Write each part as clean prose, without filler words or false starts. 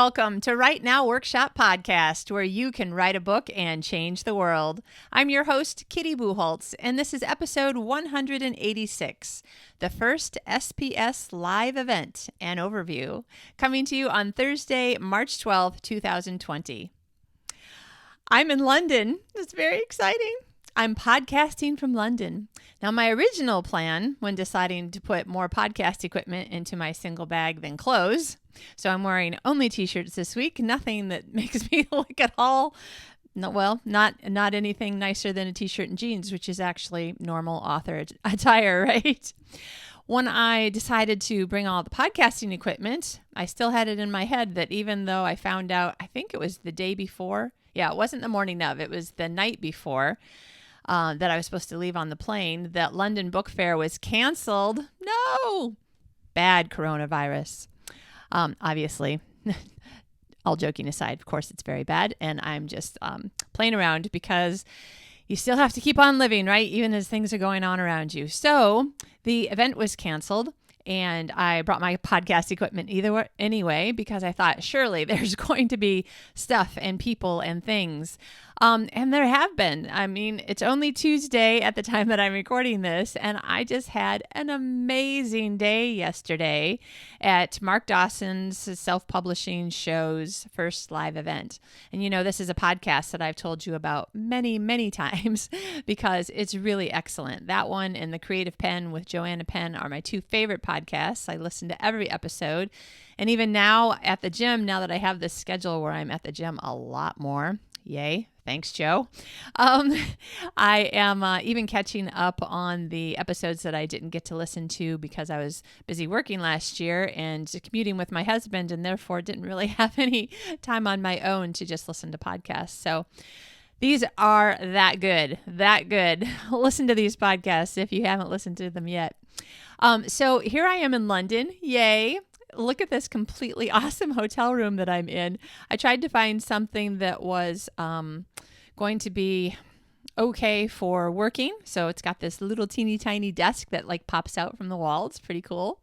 Welcome to Write Now Workshop Podcast, where you can write a book and change the world. I'm your host, Kitty Bucholtz, and this is episode 186, the first SPS live event and overview, coming to you on Thursday, March 12th, 2020. I'm in London. It's very exciting. I'm podcasting from London. Now, my original plan when deciding to put more podcast equipment into my single bag than clothes, so I'm wearing only t-shirts this week, nothing that makes me look at all, not anything nicer than a t-shirt and jeans, which is actually normal author attire, right? When I decided to bring all the podcasting equipment, I still had it in my head that even though I found out, I think it was the day before, it wasn't the morning of, it was the night before, that I was supposed to leave on the plane, that London Book Fair was canceled. No! Bad coronavirus. Obviously, all joking aside, of course it's very bad, and I'm just playing around because you still have to keep on living, right? Even as things are going on around you. So the event was canceled, and I brought my podcast equipment anyway, because I thought surely there's going to be stuff and people and things. And there have been. I mean, it's only Tuesday at the time that I'm recording this, and I just had an amazing day yesterday at Mark Dawson's self-publishing show's first live event. And you know, this is a podcast that I've told you about many, many times because it's really excellent. That one and The Creative Pen with Joanna Penn are my two favorite podcasts. I listen to every episode. And even now at the gym, now that I have this schedule where I'm at the gym a lot more, yay. Thanks, Joe. I am even catching up on the episodes that I didn't get to listen to because I was busy working last year and commuting with my husband, and therefore didn't really have any time on my own to just listen to podcasts. So these are that good. Listen to these podcasts if you haven't listened to them yet. So here I am in London. Yay. Look at this completely awesome hotel room that I'm in. I tried to find something that was going to be okay for working. So it's got this little teeny tiny desk that like pops out from the wall. It's pretty cool.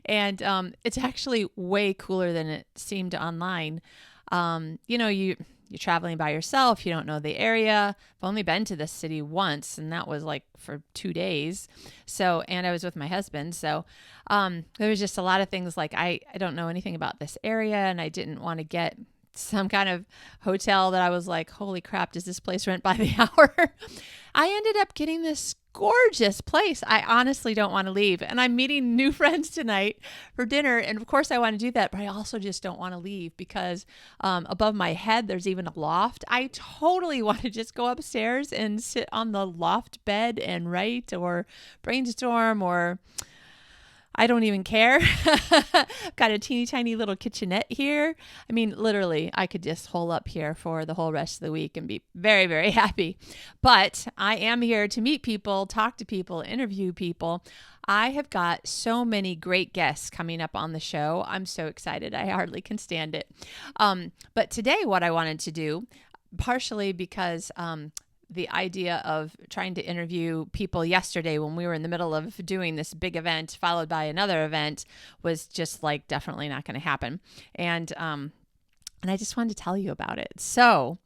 And it's actually way cooler than it seemed online. You're traveling by yourself. You don't know the area. I've only been to this city once, and that was like for 2 days. And I was with my husband. So there was just a lot of things like I don't know anything about this area, and I didn't want to get some kind of hotel that I was like, holy crap, does this place rent by the hour? I ended up getting this gorgeous place. I honestly don't want to leave. And I'm meeting new friends tonight for dinner. And of course I want to do that, but I also just don't want to leave because above my head, there's even a loft. I totally want to just go upstairs and sit on the loft bed and write or brainstorm, or I don't even care. Got a teeny tiny little kitchenette here. I mean, literally, I could just hole up here for the whole rest of the week and be very, very happy. But I am here to meet people, talk to people, interview people. I have got so many great guests coming up on the show. I'm so excited. I hardly can stand it. But today, what I wanted to do, partially because the idea of trying to interview people yesterday when we were in the middle of doing this big event followed by another event was just like definitely not going to happen. And I just wanted to tell you about it. So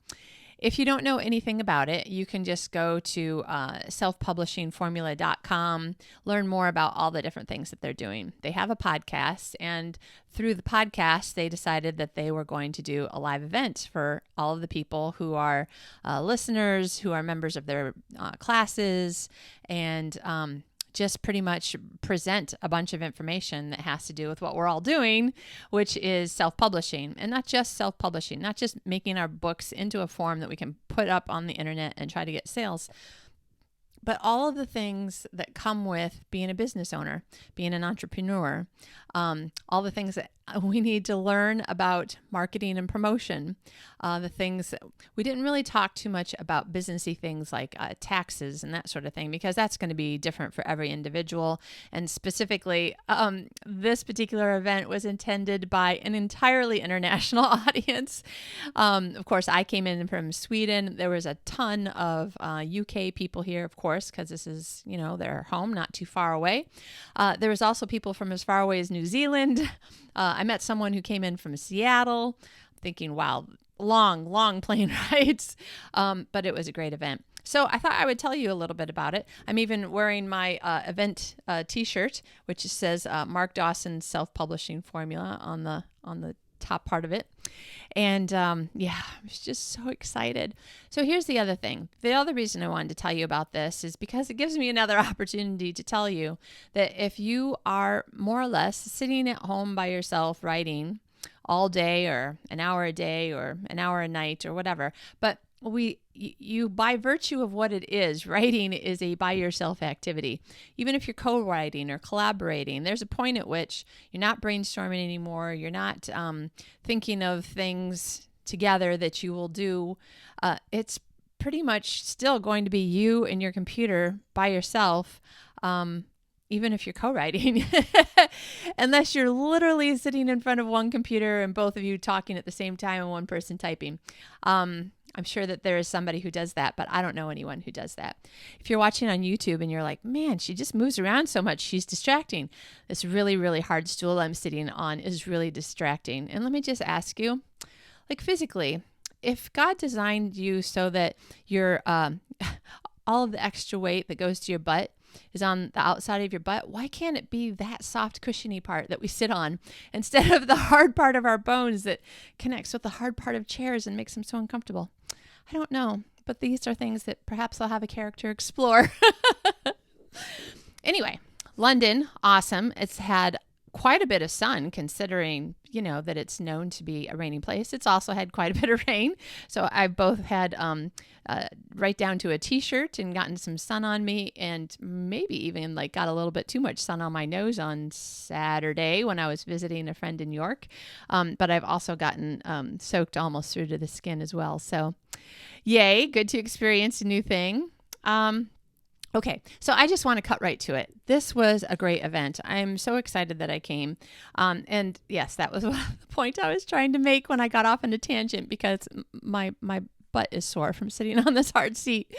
if you don't know anything about it, you can just go to selfpublishingformula.com, learn more about all the different things that they're doing. They have a podcast, and through the podcast, they decided that they were going to do a live event for all of the people who are listeners, who are members of their classes, and just pretty much present a bunch of information that has to do with what we're all doing, which is self-publishing. And not just self-publishing, not just making our books into a form that we can put up on the internet and try to get sales, but all of the things that come with being a business owner, being an entrepreneur, all the things that we need to learn about marketing and promotion, the things that we didn't really talk too much about businessy things like taxes and that sort of thing, because that's going to be different for every individual. And specifically, this particular event was intended by an entirely international audience. Of course, I came in from Sweden. There was a ton of UK people here, of course, because this is, their home, not too far away. There was also people from as far away as New Zealand. I met someone who came in from Seattle. I'm thinking, wow, long plane rides. But it was a great event. So I thought I would tell you a little bit about it. I'm even wearing my event t-shirt, which says Mark Dawson's self-publishing formula on the top part of it. And yeah, I was just so excited. So here's the other thing. The other reason I wanted to tell you about this is because it gives me another opportunity to tell you that if you are more or less sitting at home by yourself writing all day or an hour a day or an hour a night or whatever, but you by virtue of what it is, writing is a by yourself activity. Even if you're co-writing or collaborating, there's a point at which you're not brainstorming anymore. You're not thinking of things together that you will do. It's pretty much still going to be you and your computer by yourself, even if you're co-writing, unless you're literally sitting in front of one computer and both of you talking at the same time and one person typing. I'm sure that there is somebody who does that, but I don't know anyone who does that. If you're watching on YouTube and you're like, man, she just moves around so much, she's distracting. This really, really hard stool I'm sitting on is really distracting. And let me just ask you, like physically, if God designed you so that your all of the extra weight that goes to your butt is on the outside of your butt, why can't it be that soft, cushiony part that we sit on instead of the hard part of our bones that connects with the hard part of chairs and makes them so uncomfortable? I don't know, but these are things that perhaps I'll have a character explore. Anyway, London, awesome. It's had quite a bit of sun considering, that it's known to be a rainy place. It's also had quite a bit of rain. So I've both had right down to a t-shirt and gotten some sun on me, and maybe even got a little bit too much sun on my nose on Saturday when I was visiting a friend in York. But I've also gotten soaked almost through to the skin as well. So yay, good to experience a new thing. Okay, so I just want to cut right to it. This was a great event. I'm so excited that I came. And yes, that was the point I was trying to make when I got off on a tangent, because my butt is sore from sitting on this hard seat.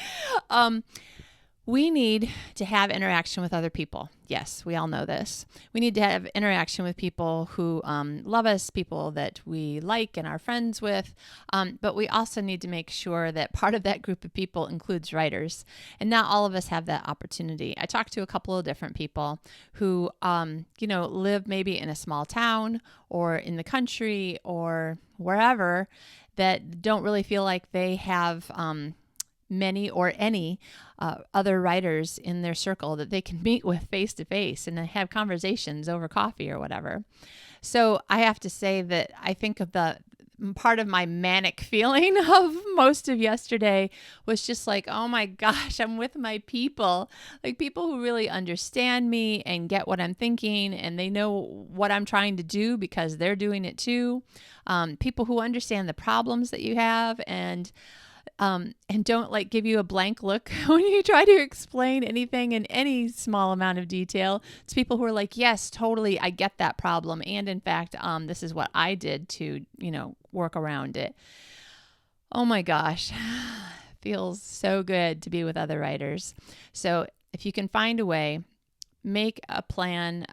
We need to have interaction with other people. Yes, we all know this. We need to have interaction with people who love us, people that we like and are friends with. But we also need to make sure that part of that group of people includes writers. And not all of us have that opportunity. I talked to a couple of different people who, live maybe in a small town or in the country or wherever, that don't really feel like they have many or any other writers in their circle that they can meet with face to face and have conversations over coffee or whatever. So I have to say that I think of the part of my manic feeling of most of yesterday was just like, oh my gosh, I'm with my people, like people who really understand me and get what I'm thinking, and they know what I'm trying to do because they're doing it too. People who understand the problems that you have and don't give you a blank look when you try to explain anything in any small amount of detail. It's people who are like, yes, totally, I get that problem. And in fact, this is what I did to, work around it. Oh my gosh, feels so good to be with other writers. So if you can find a way, make a plan,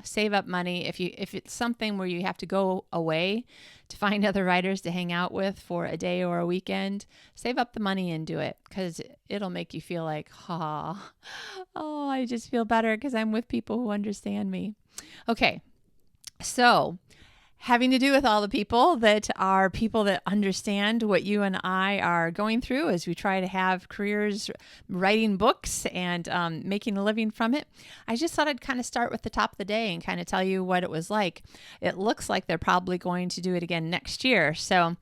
save up money. If it's something where you have to go away to find other writers to hang out with for a day or a weekend, save up the money and do it, because it'll make you feel like, I just feel better because I'm with people who understand me. Okay, so having to do with all the people that are people that understand what you and I are going through as we try to have careers writing books and making a living from it. I just thought I'd kind of start with the top of the day and kind of tell you what it was like. It looks like they're probably going to do it again next year. So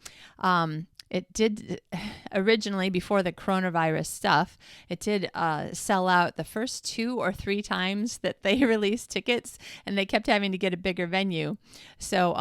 it did originally, before the coronavirus stuff, it did sell out the first 2 or 3 times that they released tickets, and they kept having to get a bigger venue. So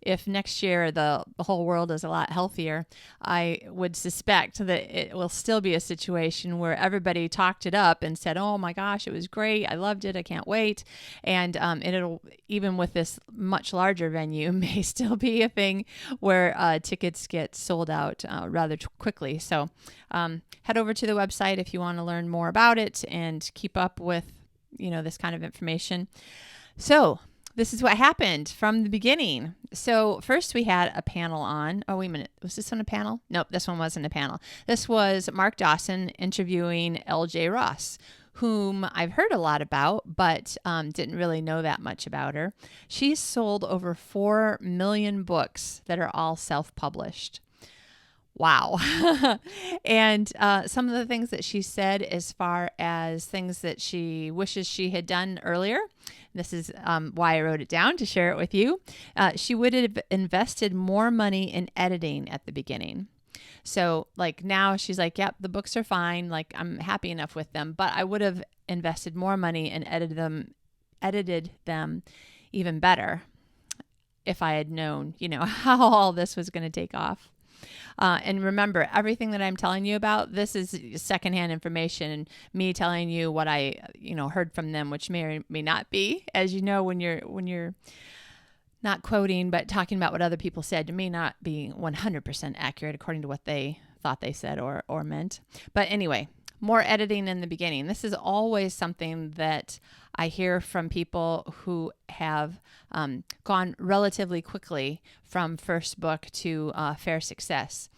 if next year the whole world is a lot healthier, I would suspect that it will still be a situation where everybody talked it up and said, oh my gosh, it was great. I loved it. I can't wait. And it'll, even with this much larger venue, may still be a thing where tickets get sold out rather quickly. So head over to the website if you want to learn more about it and keep up with, this kind of information. So this is what happened from the beginning. So first we had a panel on. Oh, wait a minute. Was this on a panel? Nope, this one wasn't a panel. This was Mark Dawson interviewing L.J. Ross, whom I've heard a lot about, but didn't really know that much about her. She's sold over 4 million books that are all self-published. Wow. And some of the things that she said as far as things that she wishes she had done earlier, this is why I wrote it down to share it with you. She would have invested more money in editing at the beginning. So like now she's like, yep, the books are fine. Like I'm happy enough with them, but I would have invested more money and edited them even better if I had known, how all this was going to take off. And remember, everything that I'm telling you about, this is secondhand information and me telling you what I, heard from them, which may or may not be. As you know, when you're not quoting, but talking about what other people said, it may not be 100% accurate according to what they thought they said or meant. But anyway, more editing in the beginning. This is always something that I hear from people who have gone relatively quickly from first book to fair success.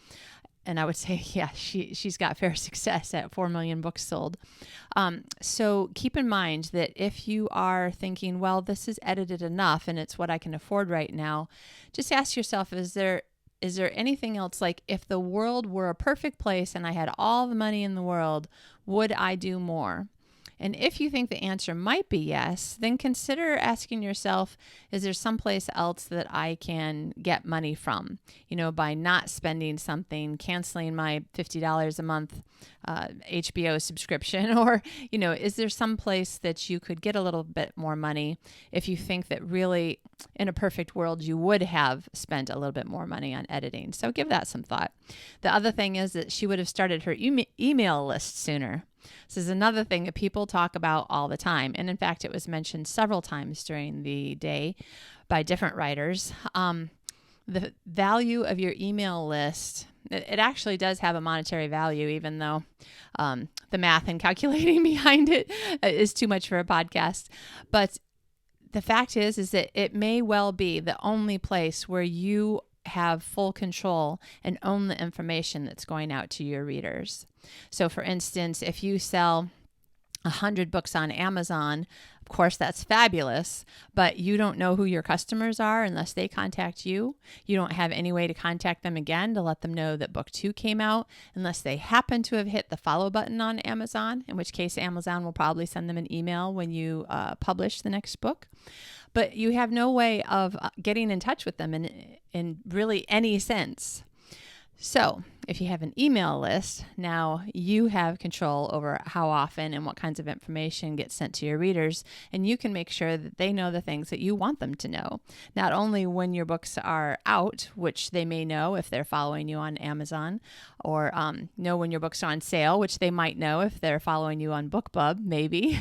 And I would say, yeah, she's got fair success at 4 million books sold. So keep in mind that if you are thinking, well, this is edited enough and it's what I can afford right now, just ask yourself, is there anything else? Like if the world were a perfect place and I had all the money in the world, would I do more? And if you think the answer might be yes, then consider asking yourself, is there someplace else that I can get money from? By not spending something, canceling my $50 a month HBO subscription, or, is there someplace that you could get a little bit more money if you think that really in a perfect world you would have spent a little bit more money on editing? So give that some thought. The other thing is that she would have started her email list sooner. This is another thing that people talk about all the time. And in fact, it was mentioned several times during the day by different writers. The value of your email list, it actually does have a monetary value, even though the math and calculating behind it is too much for a podcast. But the fact is that it may well be the only place where you have full control and own the information that's going out to your readers. So for instance, if you sell 100 books on Amazon, of course, that's fabulous, but you don't know who your customers are unless they contact you. You don't have any way to contact them again to let them know that book 2 came out unless they happen to have hit the follow button on Amazon, in which case Amazon will probably send them an email when you publish the next book. But you have no way of getting in touch with them in really any sense. So if you have an email list, now you have control over how often and what kinds of information gets sent to your readers, and you can make sure that they know the things that you want them to know. Not only when your books are out, which they may know if they're following you on Amazon, or know when your books are on sale, which they might know if they're following you on BookBub, maybe.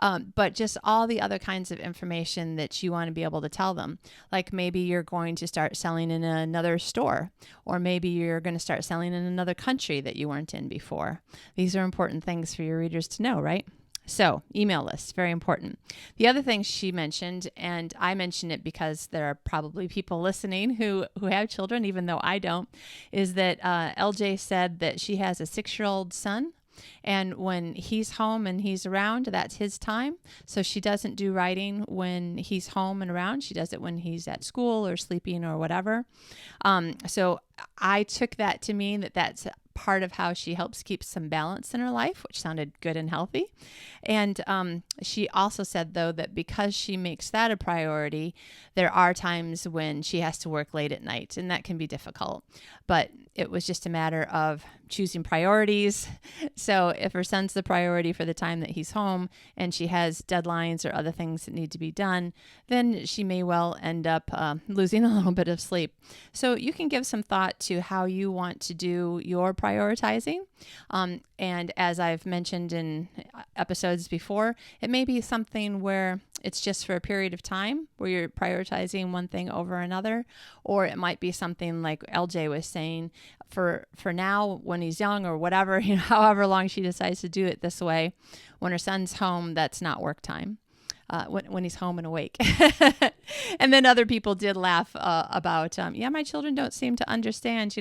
But just all the other kinds of information that you want to be able to tell them. Like maybe you're going to start selling in another store, or maybe you're going to start selling in another country that you weren't in before. These are important things for your readers to know, right? So email lists, very important. The other thing she mentioned, and I mention it because there are probably people listening who have children, even though I don't, is that LJ said that she has a 6-year-old son. And when he's home and he's around, that's his time. So she doesn't do writing when he's home and around. She does it when he's at school or sleeping or whatever. So I took that to mean that that's part of how she helps keep some balance in her life, which sounded good and healthy. And she also said, though, that because she makes that a priority, there are times when she has to work late at night, and that can be difficult. But it was just a matter of choosing priorities. So if her son's the priority for the time that he's home and she has deadlines or other things that need to be done, then she may well end up losing a little bit of sleep. So you can give some thought to how you want to do your prioritizing. And as I've mentioned in episodes before, it may be something where it's just for a period of time where you're prioritizing one thing over another, or it might be something like LJ was saying for now when he's young or whatever, however long she decides to do it this way. When her son's home, that's not work time. when he's home and awake. And then other people did laugh about, my children don't seem to understand,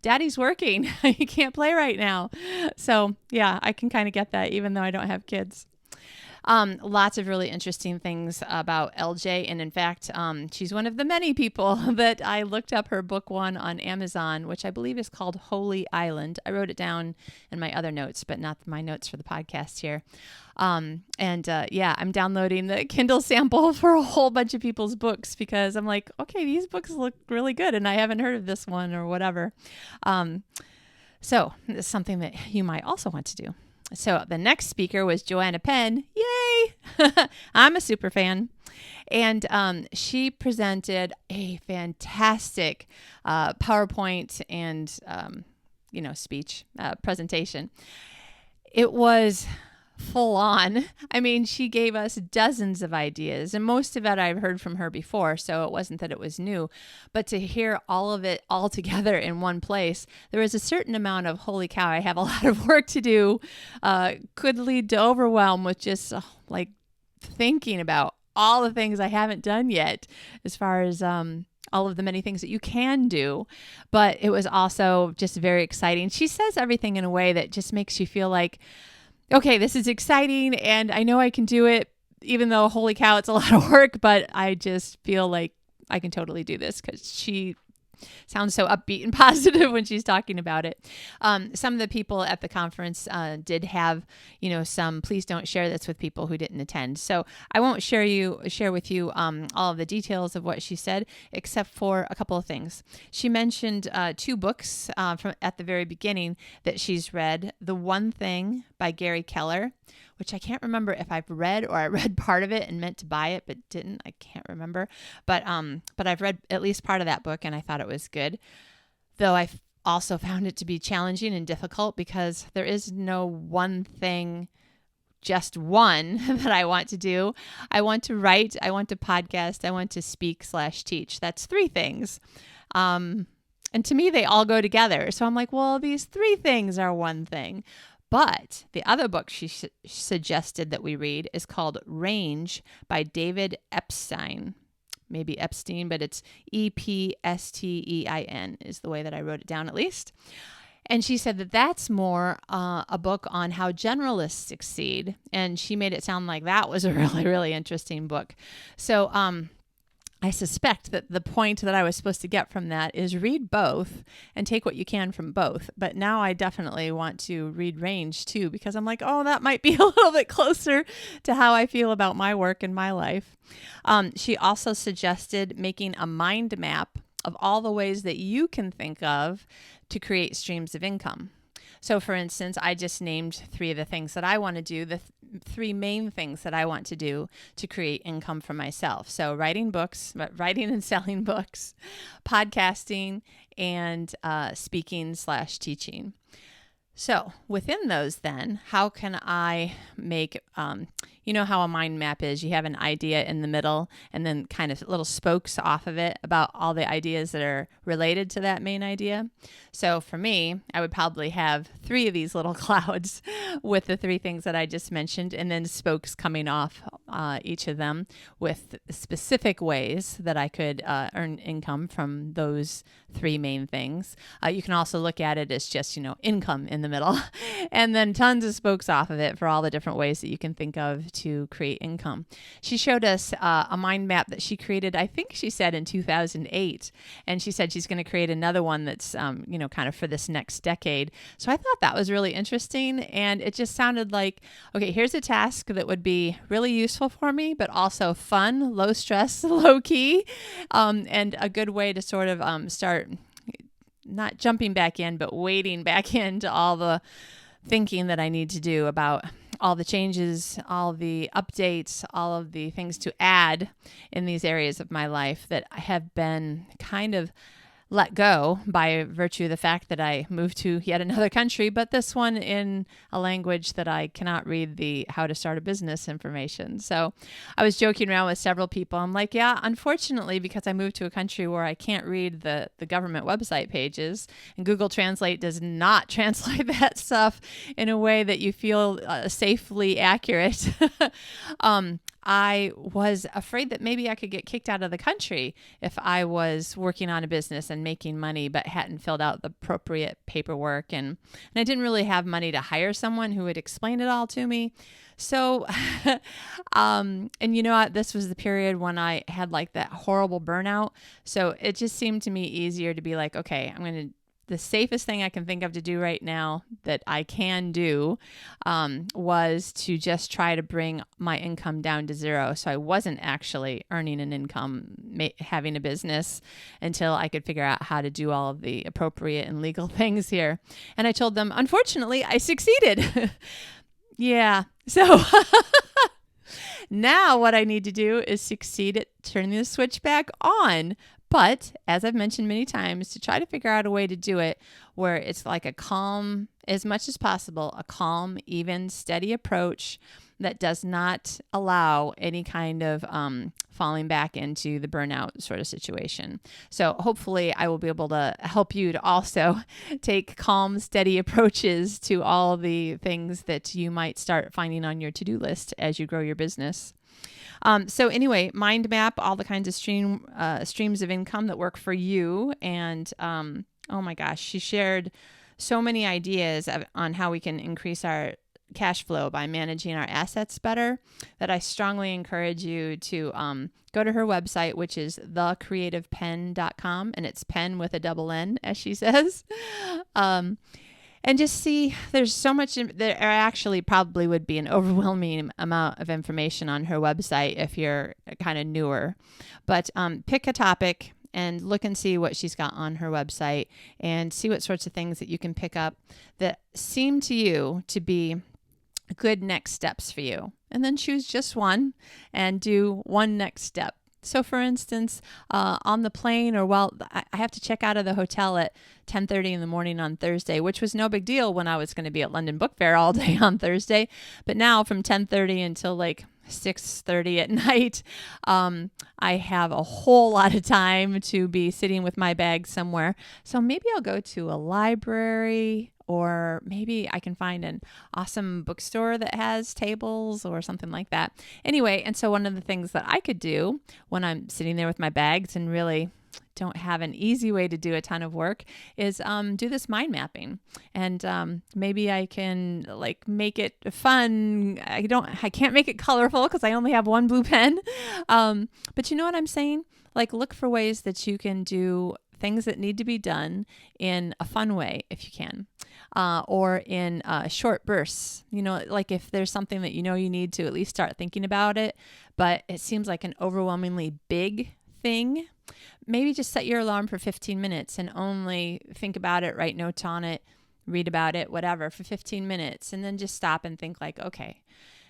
daddy's working. You can't play right now. So yeah, I can kind of get that even though I don't have kids. Lots of really interesting things about LJ. And in fact, she's one of the many people that I looked up her book one on Amazon, which I believe is called Holy Island. I wrote it down in my other notes, but not my notes for the podcast here. I'm downloading the Kindle sample for a whole bunch of people's books because I'm like, okay, these books look really good and I haven't heard of this one or whatever. So it's something that you might also want to do. So the next speaker was Joanna Penn. Yay! I'm a super fan. And she presented a fantastic PowerPoint and, speech presentation. It was full on. I mean, she gave us dozens of ideas, and most of it I've heard from her before, so it wasn't that it was new. But to hear all of it all together in one place, there was a certain amount of, holy cow, I have a lot of work to do, could lead to overwhelm with just thinking about all the things I haven't done yet as far as all of the many things that you can do. But it was also just very exciting. She says everything in a way that just makes you feel like, okay, this is exciting and I know I can do it, even though, holy cow, it's a lot of work, but I just feel like I can totally do this because she sounds so upbeat and positive when she's talking about it. Some of the people at the conference did have, some please don't share this with people who didn't attend. So I won't share with you all of the details of what she said, except for a couple of things. She mentioned 2 books from at the very beginning that she's read. The One Thing by Gary Keller, which I can't remember if I've read or I read part of it and meant to buy it, but didn't. I can't remember. But I've read at least part of that book and I thought it was good. Though I've also found it to be challenging and difficult because there is no one thing, just one that I want to do. I want to write, I want to podcast, I want to speak/teach. That's 3 things. And to me, they all go together. So I'm like, well, these 3 things are one thing. But the other book she suggested that we read is called Range by David Epstein. Maybe Epstein, but it's Epstein is the way that I wrote it down at least. And she said that that's more a book on how generalists succeed. And she made it sound like that was a really, really interesting book. So I suspect that the point that I was supposed to get from that is read both and take what you can from both. But now I definitely want to read Range too, because I'm like, oh, that might be a little bit closer to how I feel about my work and my life. She also suggested making a mind map of all the ways that you can think of to create streams of income. So for instance, I just named 3 of the things that I want to do, the 3 main things that I want to do to create income for myself. So writing and selling books, podcasting, and speaking/teaching. So within those then, how can I make, how a mind map is, you have an idea in the middle and then kind of little spokes off of it about all the ideas that are related to that main idea. So for me, I would probably have 3 of these little clouds with the 3 things that I just mentioned, and then spokes coming off each of them with specific ways that I could earn income from those 3 main things. You can also look at it as just, income in the middle, and then tons of spokes off of it for all the different ways that you can think of to create income. She showed us a mind map that she created, I think she said in 2008, and she said she's going to create another one that's, kind of for this next decade. So I thought that was really interesting, and it just sounded like, okay, here's a task that would be really useful for me, but also fun, low stress, low key, and a good way to sort of start not jumping back in, but wading back into all the thinking that I need to do about all the changes, all the updates, all of the things to add in these areas of my life that have been kind of let go by virtue of the fact that I moved to yet another country, but this one in a language that I cannot read the how to start a business information. So I was joking around with several people. I'm like, yeah, unfortunately, because I moved to a country where I can't read the government website pages, and Google Translate does not translate that stuff in a way that you feel safely accurate. I was afraid that maybe I could get kicked out of the country if I was working on a business and making money, but hadn't filled out the appropriate paperwork. And I didn't really have money to hire someone who would explain it all to me. So, and you know what? This was the period when I had like that horrible burnout. So it just seemed to me easier to be like, okay, the safest thing I can think of to do right now that I can do was to just try to bring my income down to zero. So I wasn't actually earning an income, having a business until I could figure out how to do all of the appropriate and legal things here. And I told them, unfortunately, I succeeded. Yeah. So now what I need to do is succeed at turning the switch back on. But as I've mentioned many times, to try to figure out a way to do it where it's like a calm, as much as possible, a calm, even, steady approach that does not allow any kind of falling back into the burnout sort of situation. So hopefully I will be able to help you to also take calm, steady approaches to all the things that you might start finding on your to-do list as you grow your business. So anyway, mind map all the kinds of streams of income that work for you. And oh my gosh, she shared so many ideas on how we can increase our cash flow by managing our assets better that I strongly encourage you to go to her website, which is thecreativepenn.com. And it's pen with a double N, as she says. And just see, there's so much, there actually probably would be an overwhelming amount of information on her website if you're kind of newer. But pick a topic and look and see what she's got on her website and see what sorts of things that you can pick up that seem to you to be good next steps for you. And then choose just one and do one next step. So for instance, on the plane I have to check out of the hotel at 10:30 in the morning on Thursday, which was no big deal when I was going to be at London Book Fair all day on Thursday. But now from 10:30 until like 6:30 at night, I have a whole lot of time to be sitting with my bag somewhere. So maybe I'll go to a library, or maybe I can find an awesome bookstore that has tables or something like that. Anyway, and so one of the things that I could do when I'm sitting there with my bags and really don't have an easy way to do a ton of work is do this mind mapping. And maybe I can like make it fun. I can't make it colorful because I only have one blue pen. But you know what I'm saying? Like look for ways that you can do things that need to be done in a fun way if you can. Or in short bursts, like if there's something that you need to at least start thinking about it, but it seems like an overwhelmingly big thing, maybe just set your alarm for 15 minutes and only think about it, write notes on it, read about it, whatever, for 15 minutes. And then just stop and think like, okay,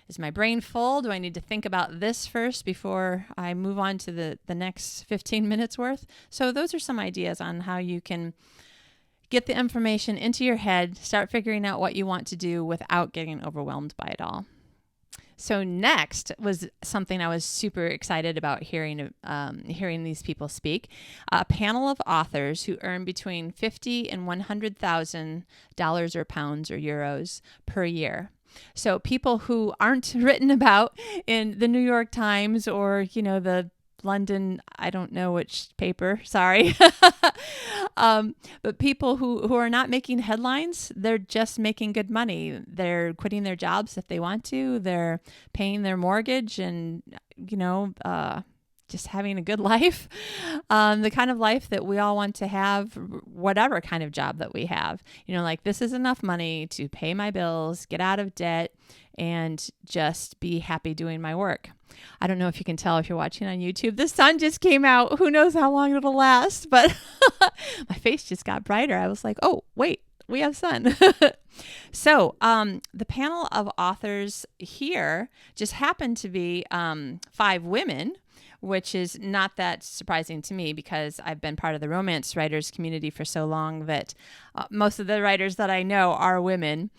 is my brain full? Do I need to think about this first before I move on to the next 15 minutes worth? So those are some ideas on how you can get the information into your head, start figuring out what you want to do without getting overwhelmed by it all. So next was something I was super excited about hearing these people speak. A panel of authors who earn between $50,000 and $100,000 or pounds or euros per year. So people who aren't written about in the New York Times or, the London, I don't know which paper, sorry. But people who are not making headlines, they're just making good money. They're quitting their jobs if they want to. They're paying their mortgage and, just having a good life. The kind of life that we all want to have, whatever kind of job that we have. Like this is enough money to pay my bills, get out of debt, and just be happy doing my work. I don't know if you can tell if you're watching on YouTube. The sun just came out. Who knows how long it'll last, but my face just got brighter. I was like, oh, wait, we have sun. So the panel of authors here just happened to be 5 women, which is not that surprising to me because I've been part of the romance writers community for so long that most of the writers that I know are women.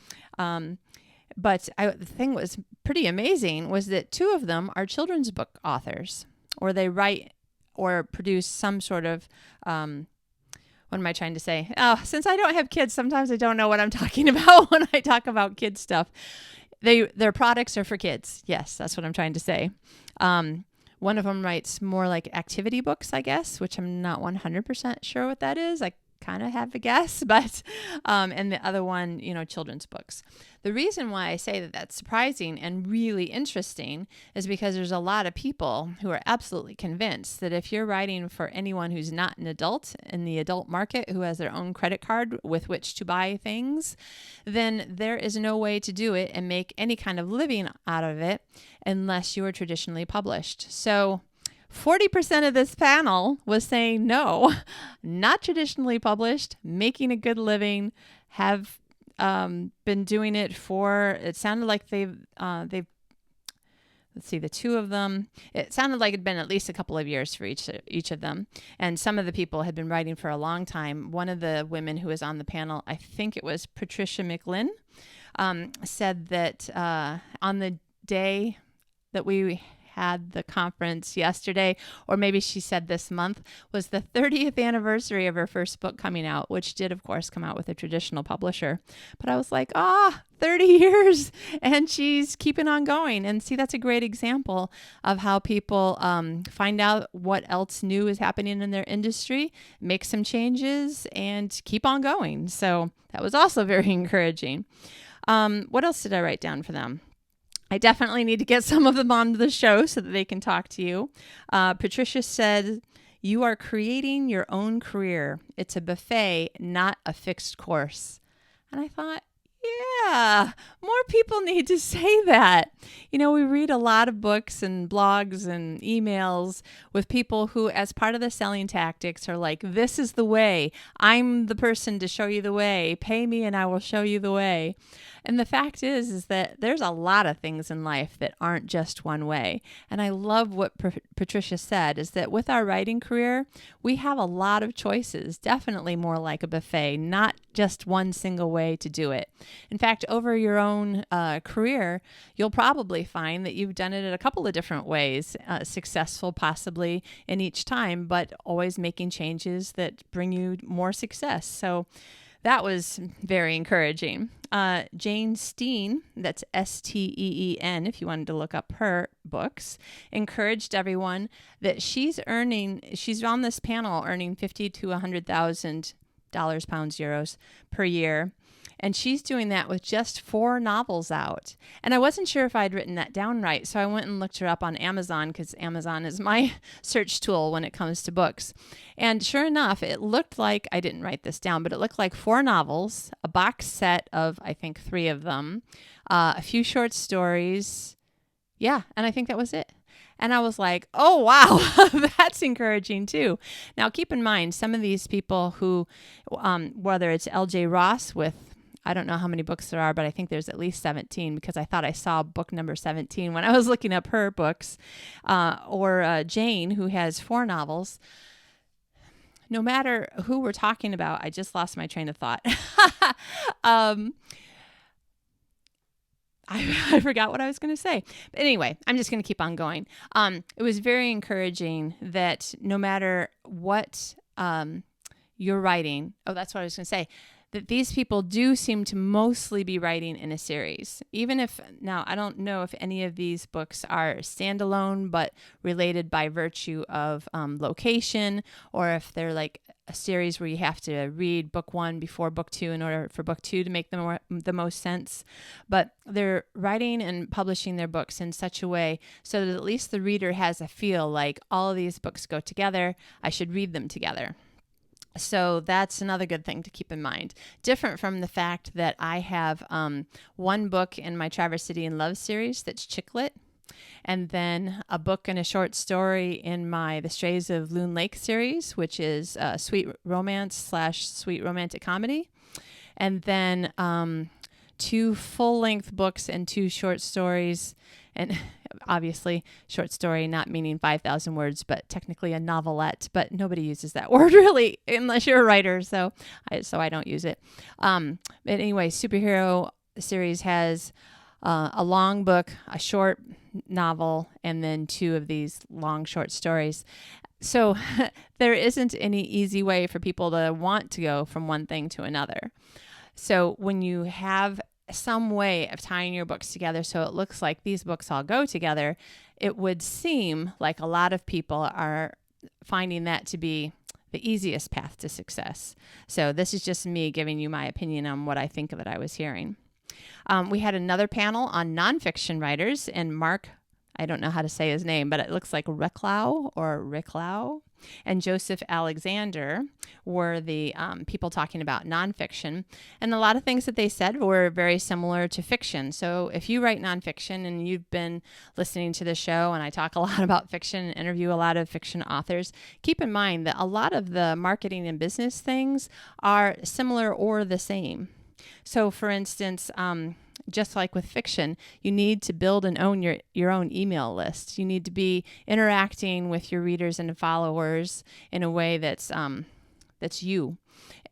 But the thing was pretty amazing was that 2 of them are children's book authors, or they write or produce some sort of, what am I trying to say? Oh, since I don't have kids, sometimes I don't know what I'm talking about when I talk about kid stuff. their products are for kids. Yes, that's what I'm trying to say. One of them writes more like activity books, I guess, which I'm not 100% sure what that is. I kind of have a guess, but, and the other one, children's books. The reason why I say that that's surprising and really interesting is because there's a lot of people who are absolutely convinced that if you're writing for anyone who's not an adult in the adult market, who has their own credit card with which to buy things, then there is no way to do it and make any kind of living out of it unless you are traditionally published. So 40% of this panel was saying no, not traditionally published, making a good living, have been doing it for, it sounded like they've, let's see, the two of them, it sounded like it'd been at least a couple of years for each of them. And some of the people had been writing for a long time. One of the women who was on the panel, I think it was Patricia McLynn, said that on the day that we had the conference yesterday, or maybe she said this month, was the 30th anniversary of her first book coming out, which did, of course, come out with a traditional publisher. But I was like, 30 years, and she's keeping on going. And see, that's a great example of how people find out what else new is happening in their industry, make some changes, and keep on going. So that was also very encouraging. What else did I write down for them? I definitely need to get some of them on the show so that they can talk to you. Patricia said, "You are creating your own career. It's a buffet, not a fixed course." And I thought, yeah, more people need to say that. We read a lot of books and blogs and emails with people who, as part of the selling tactics, are like, this is the way. I'm the person to show you the way. Pay me and I will show you the way. And the fact is that there's a lot of things in life that aren't just one way. And I love what Patricia said, is that with our writing career, we have a lot of choices, definitely more like a buffet, not just one single way to do it. In fact, over your own career, you'll probably find that you've done it a couple of different ways, successful possibly in each time, but always making changes that bring you more success. So that was very encouraging. Jane Steen, that's Steen, if you wanted to look up her books, encouraged everyone that she's on this panel earning $50,000 to $100,000, pounds, euros per year. And she's doing that with just 4 novels out. And I wasn't sure if I'd written that down right, so I went and looked her up on Amazon, because Amazon is my search tool when it comes to books. And sure enough, it looked like, I didn't write this down, but it looked like 4 novels, a box set of, I think, 3 of them, a few short stories. Yeah, and I think that was it. And I was like, oh, wow, that's encouraging too. Now, keep in mind, some of these people who, whether it's L.J. Ross with, I don't know how many books there are, but I think there's at least 17, because I thought I saw book number 17 when I was looking up her books, or Jane, who has 4 novels. No matter who we're talking about, I just lost my train of thought. I forgot what I was going to say. But anyway, I'm just going to keep on going. It was very encouraging that no matter what you're writing, that's what I was going to say, that these people do seem to mostly be writing in a series. Even if, now I don't know if any of these books are standalone but related by virtue of location, or if they're like a series where you have to read book 1 before book 2 in order for book 2 to make the most sense. But they're writing and publishing their books in such a way so that at least the reader has a feel like all of these books go together. I should read them together. So that's another good thing to keep in mind. Different from the fact that I have one book in my Traverse City in Love series that's chick lit, and then a book and a short story in my The Strays of Loon Lake series, which is sweet romance / sweet romantic comedy, and then 2 full-length books and 2 short stories, and obviously short story not meaning 5,000 words, but technically a novelette, but nobody uses that word really unless you're a writer, so I don't use it. But anyway, superhero series has a long book, a short novel, and then 2 of these long short stories. So there isn't any easy way for people to want to go from one thing to another. So when you have some way of tying your books together so it looks like these books all go together, it would seem like a lot of people are finding that to be the easiest path to success. So this is just me giving you my opinion on what I think of it I was hearing. We had another panel on nonfiction writers, and Mark, I don't know how to say his name, but it looks like Ricklau, and Joseph Alexander were the people talking about nonfiction. And a lot of things that they said were very similar to fiction. So if you write nonfiction and you've been listening to the show, and I talk a lot about fiction and interview a lot of fiction authors, keep in mind that a lot of the marketing and business things are similar or the same. So for instance, just like with fiction, you need to build and own your own email list. You need to be interacting with your readers and followers in a way that's you,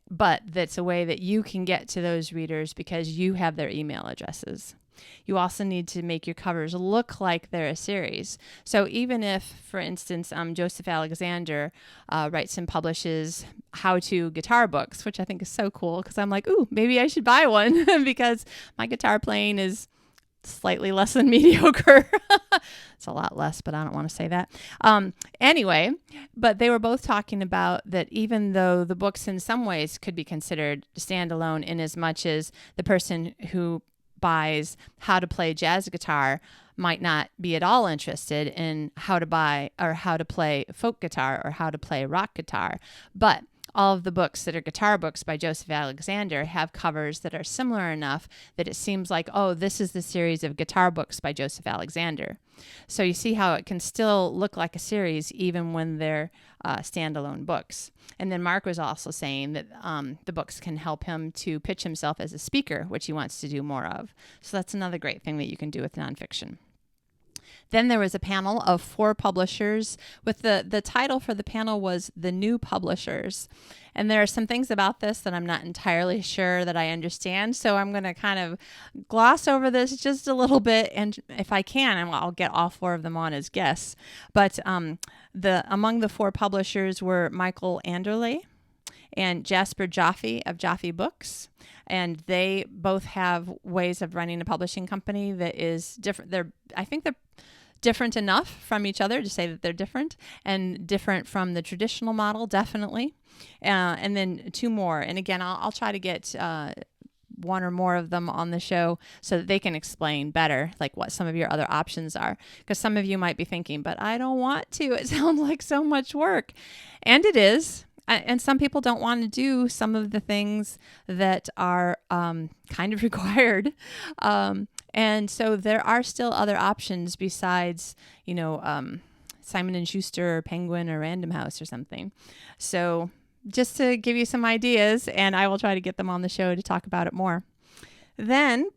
but that's a way that you can get to those readers because you have their email addresses. You also need to make your covers look like they're a series. So even if, for instance, Joseph Alexander writes and publishes how-to guitar books, which I think is so cool because I'm like, ooh, maybe I should buy one because my guitar playing is slightly less than mediocre. It's a lot less, but I don't want to say that. Anyway, but they were both talking about that even though the books in some ways could be considered standalone in as much as the person who buys how to play jazz guitar might not be at all interested in how to buy or how to play folk guitar or how to play rock guitar. But all of the books that are guitar books by Joseph Alexander have covers that are similar enough that it seems like, oh, this is the series of guitar books by Joseph Alexander. So you see how it can still look like a series even when they're standalone books. And then Mark was also saying that the books can help him to pitch himself as a speaker, which he wants to do more of. So that's another great thing that you can do with nonfiction. Then there was a panel of 4 publishers with the title for the panel was The New Publishers. And there are some things about this that I'm not entirely sure that I understand. So I'm going to kind of gloss over this just a little bit. And if I can, I'll get all 4 of them on as guests. But among the 4 publishers were Michael Anderle and Jasper Jaffe of Jaffe Books. And they both have ways of running a publishing company that is different. I think they're different enough from each other to say that they're different, and different from the traditional model, definitely. And then 2 more. And again, I'll try to get 1 or more of them on the show so that they can explain better like what some of your other options are. Because some of you might be thinking, but I don't want to. It sounds like so much work. And it is. And some people don't want to do some of the things that are kind of required. And so there are still other options besides, Simon & Schuster or Penguin or Random House or something. So just to give you some ideas, and I will try to get them on the show to talk about it more. Then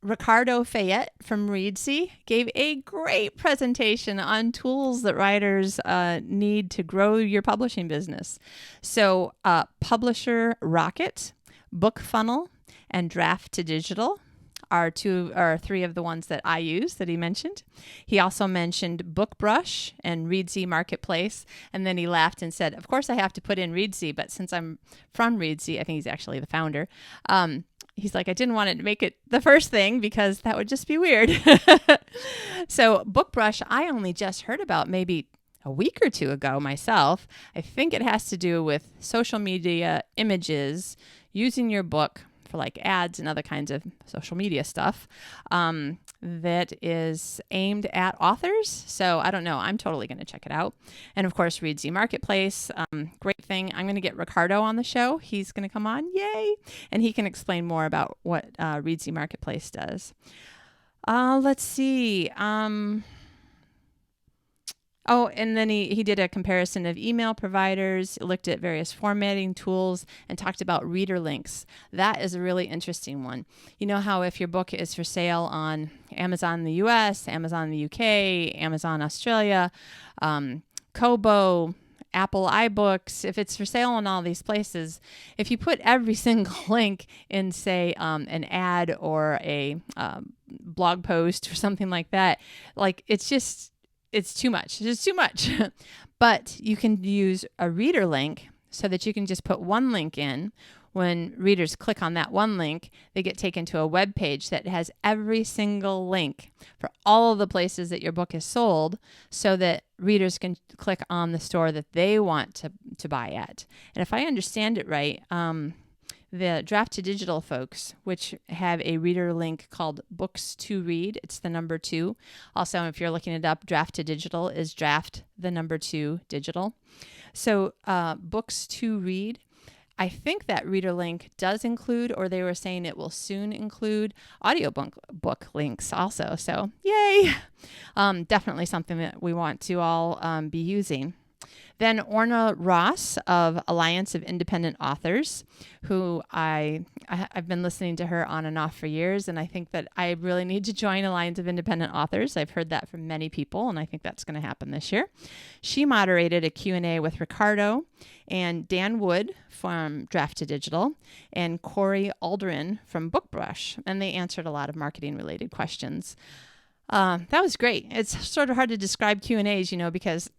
Ricardo Fayette from Reedsy gave a great presentation on tools that writers need to grow your publishing business. So Publisher Rocket, Book Funnel, and Draft to Digital are 3 of the ones that I use that he mentioned. He also mentioned BookBrush and Reedsy Marketplace, and then he laughed and said, of course I have to put in Reedsy, but since I'm from Reedsy, I think he's actually the founder, he's like, I didn't want to make it the first thing because that would just be weird. So BookBrush, I only just heard about maybe a week or 2 ago myself. I think it has to do with social media images, using your book for like ads and other kinds of social media stuff that is aimed at authors. So I don't know. I'm totally going to check it out. And of course, Reedsy Marketplace. Great thing. I'm going to get Ricardo on the show. He's going to come on. Yay. And he can explain more about what Reedsy Marketplace does. Let's see. Oh, and then he did a comparison of email providers, looked at various formatting tools, and talked about reader links. That is a really interesting one. You know how if your book is for sale on Amazon in the US, Amazon in the UK, Amazon Australia, Kobo, Apple iBooks, if it's for sale on all these places, if you put every single link in, say, an ad or a blog post or something like that, like it's too much. It's just too much. But you can use a reader link so that you can just put one link in, when readers click on that one link, they get taken to a web page that has every single link for all of the places that your book is sold, so that readers can click on the store that they want to buy at. And if I understand it right, the Draft to Digital folks, which have a reader link called Books to Read, it's the number 2. Also, if you're looking it up, Draft to Digital is draft, the number 2, digital. So Books to Read, I think that reader link does include, or they were saying it will soon include, audiobook links also. So yay! Definitely something that we want to all be using. Then Orna Ross of Alliance of Independent Authors, who I've been listening to her on and off for years, and I think that I really need to join Alliance of Independent Authors. I've heard that from many people, and I think that's going to happen this year. She moderated a Q&A with Ricardo and Dan Wood from Draft to Digital and Corey Aldrin from Bookbrush, and they answered a lot of marketing-related questions. That was great. It's sort of hard to describe Q&As, because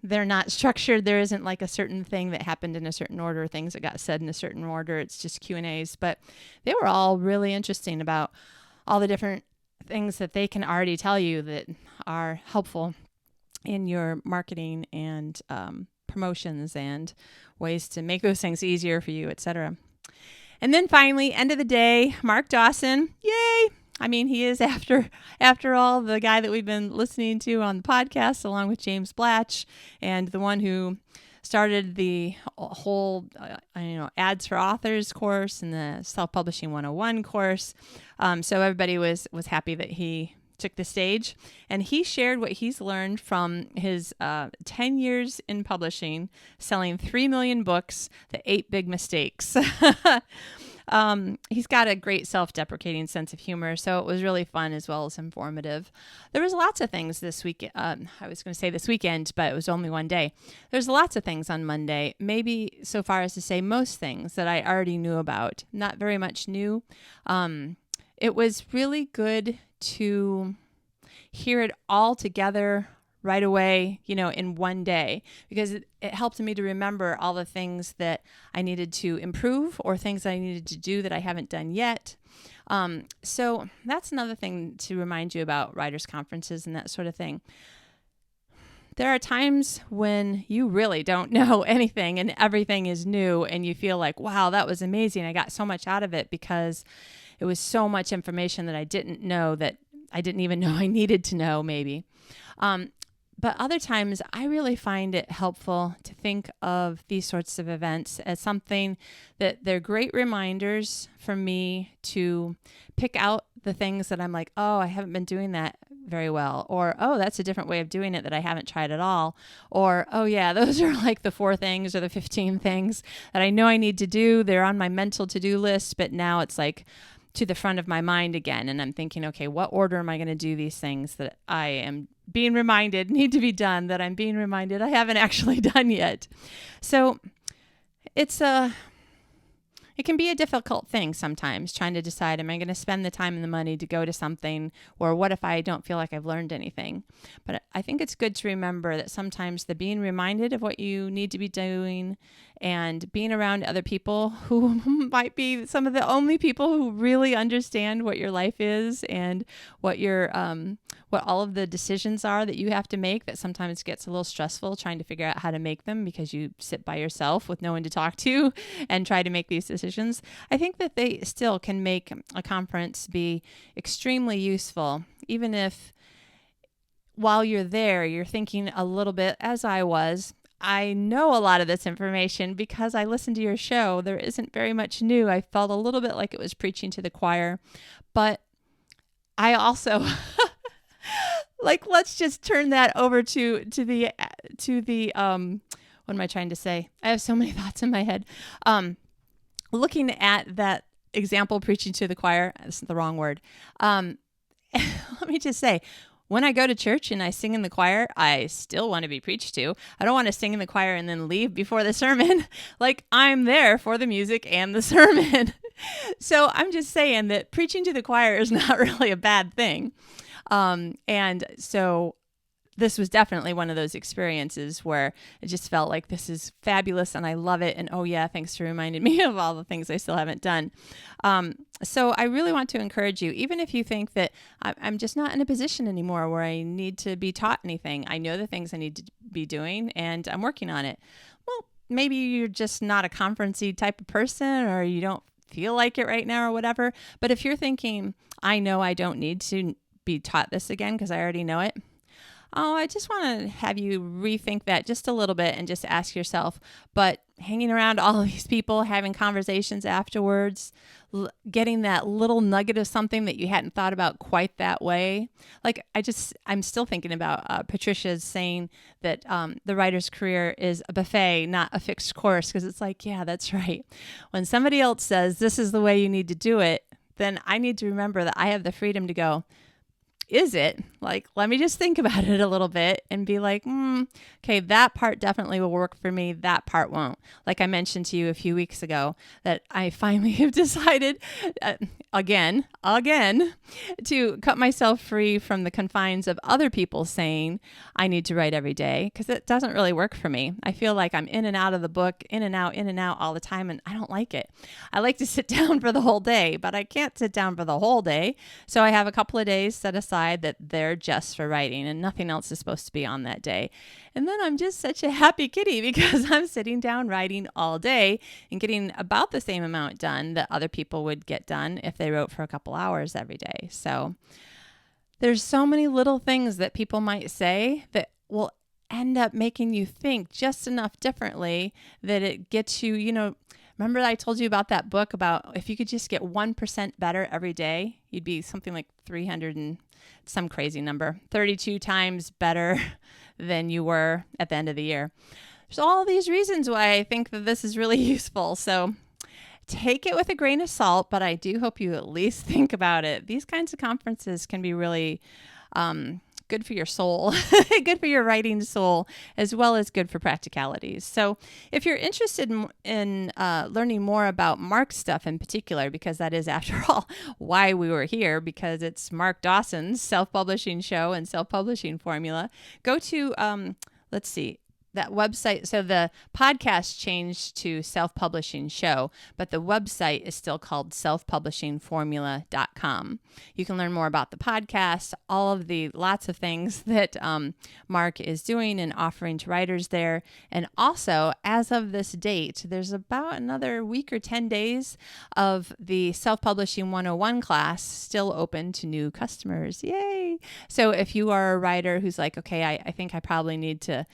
they're not structured. There isn't like a certain thing that happened in a certain order, things that got said in a certain order. It's just Q&As, but they were all really interesting about all the different things that they can already tell you that are helpful in your marketing and promotions and ways to make those things easier for you, etc. And then finally, end of the day, Mark Dawson, yay! I mean, he is, after all, the guy that we've been listening to on the podcast, along with James Blatch, and the one who started the whole, ads for authors course and the self-publishing 101 course. So everybody was happy that he took the stage, and he shared what he's learned from his 10 years in publishing, selling 3 million books, the 8 big mistakes. He's got a great self-deprecating sense of humor, so it was really fun as well as informative. There was lots of things this week. I was going to say this weekend, but it was only one day. There's lots of things on Monday, maybe so far as to say most things that I already knew about. Not very much new. It was really good to hear it all together right away, in one day, because it helped me to remember all the things that I needed to improve or things I needed to do that I haven't done yet. So that's another thing to remind you about writers' conferences and that sort of thing. There are times when you really don't know anything and everything is new and you feel like, wow, that was amazing. I got so much out of it because it was so much information that I didn't know, that I didn't even know I needed to know maybe. But other times, I really find it helpful to think of these sorts of events as something that they're great reminders for me to pick out the things that I'm like, oh, I haven't been doing that very well. Or, oh, that's a different way of doing it that I haven't tried at all. Or, oh, yeah, those are like the 4 things or the 15 things that I know I need to do. They're on my mental to-do list, but now it's like to the front of my mind again. And I'm thinking, okay, what order am I going to do these things that I am being reminded need to be done, that I'm being reminded I haven't actually done yet? So it can be a difficult thing sometimes, trying to decide, am I going to spend the time and the money to go to something, or what if I don't feel like I've learned anything? But I think it's good to remember that sometimes the being reminded of what you need to be doing and being around other people who might be some of the only people who really understand what your life is and what your what all of the decisions are that you have to make, that sometimes gets a little stressful trying to figure out how to make them because you sit by yourself with no one to talk to and try to make these decisions. I think that they still can make a conference be extremely useful, even if while you're there, you're thinking a little bit, as I was, I know a lot of this information because I listened to your show. There isn't very much new. I felt a little bit like it was preaching to the choir, but I also like, let's just turn that over to the what am I trying to say? I have so many thoughts in my head. Looking at that example, preaching to the choir, that's the wrong word. Let me just say, when I go to church and I sing in the choir, I still want to be preached to. I don't want to sing in the choir and then leave before the sermon. Like, I'm there for the music and the sermon. So I'm just saying that preaching to the choir is not really a bad thing. And so this was definitely one of those experiences where it just felt like this is fabulous and I love it. And oh yeah, thanks for reminding me of all the things I still haven't done. So I really want to encourage you, even if you think that I'm just not in a position anymore where I need to be taught anything. I know the things I need to be doing and I'm working on it. Well, maybe you're just not a conferencey type of person, or you don't feel like it right now or whatever. But if you're thinking, I know I don't need to be taught this again because I already know it. Oh, I just want to have you rethink that just a little bit and just ask yourself, but hanging around all of these people, having conversations afterwards, getting that little nugget of something that you hadn't thought about quite that way. Like I'm still thinking about Patricia's saying that the writer's career is a buffet, not a fixed course, because it's like, yeah, that's right. When somebody else says this is the way you need to do it, then I need to remember that I have the freedom to go, is it? Like, let me just think about it a little bit and be like, okay, that part definitely will work for me. That part won't. Like I mentioned to you a few weeks ago that I finally have decided again, to cut myself free from the confines of other people saying I need to write every day, because it doesn't really work for me. I feel like I'm in and out of the book, in and out all the time, and I don't like it. I like to sit down for the whole day, but I can't sit down for the whole day. So I have a couple of days set aside that they're just for writing and nothing else is supposed to be on that day. And then I'm just such a happy kitty because I'm sitting down writing all day and getting about the same amount done that other people would get done if they wrote for a couple hours every day. So there's so many little things that people might say that will end up making you think just enough differently that it gets you, remember I told you about that book about if you could just get 1% better every day, you'd be something like 300 and some crazy number, 32 times better than you were at the end of the year. There's all these reasons why I think that this is really useful. So take it with a grain of salt, but I do hope you at least think about it. These kinds of conferences can be really good for your soul, good for your writing soul, as well as good for practicalities. So if you're interested in learning more about Mark's stuff in particular, because that is, after all, why we were here, because it's Mark Dawson's self-publishing show and self-publishing formula, go to, that website. So the podcast changed to Self-Publishing Show, but the website is still called selfpublishingformula.com. You can learn more about the podcast, all of the lots of things that Mark is doing and offering to writers there. And also, as of this date, there's about another week or 10 days of the Self-Publishing 101 class still open to new customers. Yay! So if you are a writer who's like, okay, I think I probably need to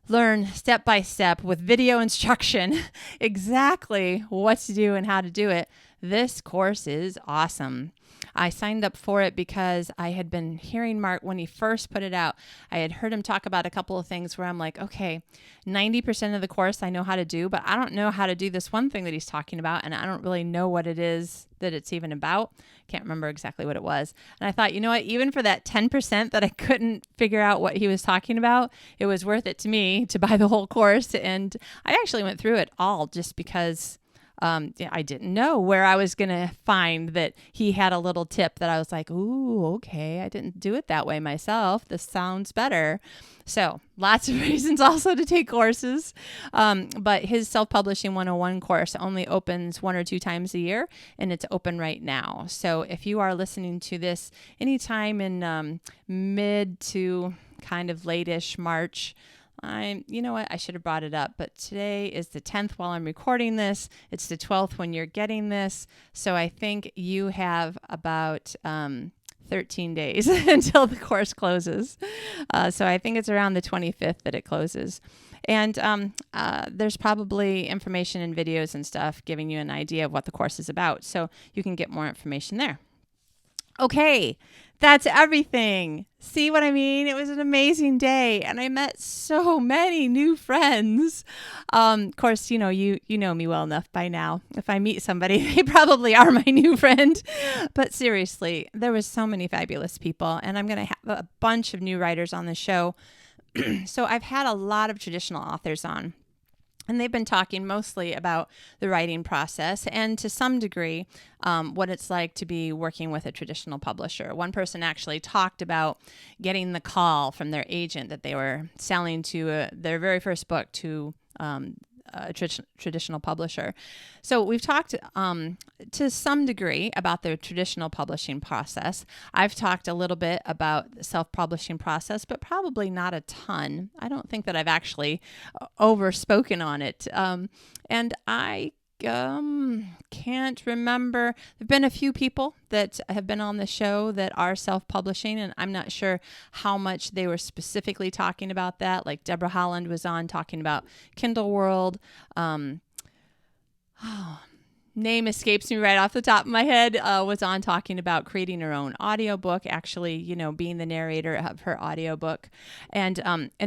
learn step by step with video instruction exactly what to do and how to do it, this course is awesome. I signed up for it because I had been hearing Mark when he first put it out. I had heard him talk about a couple of things where I'm like, okay, 90% of the course I know how to do, but I don't know how to do this one thing that he's talking about, and I don't really know what it is that it's even about. Can't remember exactly what it was. And I thought, you know what, even for that 10% that I couldn't figure out what he was talking about, it was worth it to me to buy the whole course. And I actually went through it all just because I didn't know where I was going to find that he had a little tip that I was like, ooh, okay, I didn't do it that way myself. This sounds better. So lots of reasons also to take courses. But his Self-Publishing 101 course only opens 1 or 2 times a year, and it's open right now. So if you are listening to this anytime in mid to kind of late-ish March, you know what? I should have brought it up, but today is the 10th while I'm recording this. It's the 12th when you're getting this. So I think you have about 13 days until the course closes. So I think it's around the 25th that it closes. And there's probably information and videos and stuff giving you an idea of what the course is about. So you can get more information there. Okay, that's everything. See what I mean? It was an amazing day, and I met so many new friends. Of course, you know me well enough by now. If I meet somebody, they probably are my new friend. But seriously, there was so many fabulous people, and I'm going to have a bunch of new writers on the show. So I've had a lot of traditional authors on. And they've been talking mostly about the writing process and to some degree what it's like to be working with a traditional publisher. One person actually talked about getting the call from their agent that they were selling to their very first book to a traditional publisher. So we've talked to some degree about the traditional publishing process. I've talked a little bit about the self-publishing process, but probably not a ton. I don't think that I've actually overspoken on it. And I can't remember. There've been a few people that have been on the show that are self-publishing, and I'm not sure how much they were specifically talking about that. Like Deborah Holland was on talking about Kindle World. Name escapes me right off the top of my head, was on talking about creating her own audiobook, actually, being the narrator of her audiobook, and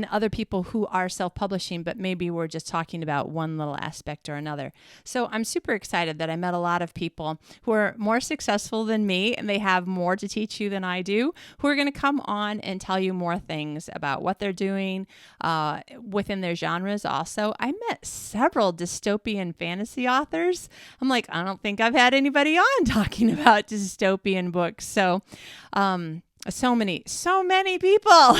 other people who are self-publishing, but maybe we're just talking about one little aspect or another. So I'm super excited that I met a lot of people who are more successful than me, and they have more to teach you than I do, who are going to come on and tell you more things about what they're doing within their genres also. I met several dystopian fantasy authors. I'm like, I don't think I've had anybody on talking about dystopian books. So, so many people.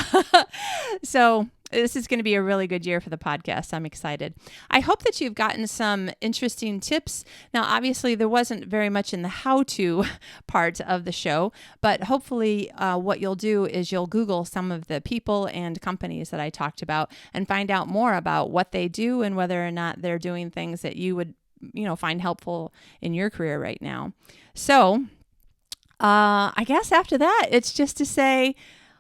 So this is going to be a really good year for the podcast. I'm excited. I hope that you've gotten some interesting tips. Now, obviously, there wasn't very much in the how-to part of the show, but hopefully what you'll do is you'll Google some of the people and companies that I talked about and find out more about what they do and whether or not they're doing things that you would find helpful in your career right now. So I guess after that, it's just to say,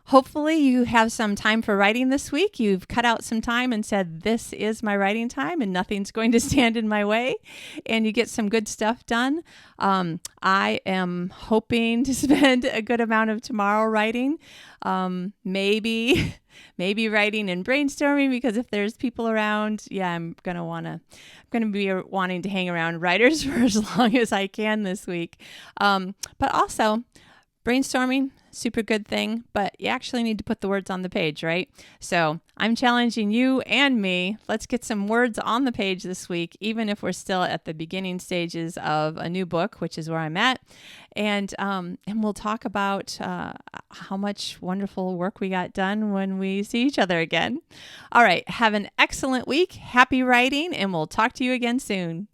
hopefully you have some time for writing this week. You've cut out some time and said, this is my writing time and nothing's going to stand in my way. And you get some good stuff done. I am hoping to spend a good amount of tomorrow writing. Maybe writing and brainstorming, because if there's people around, I'm going to be wanting to hang around writers for as long as I can this week. But also brainstorming, super good thing, but you actually need to put the words on the page, right? So I'm challenging you and me. Let's get some words on the page this week, even if we're still at the beginning stages of a new book, which is where I'm at. And we'll talk about how much wonderful work we got done when we see each other again. All right. Have an excellent week. Happy writing, and we'll talk to you again soon.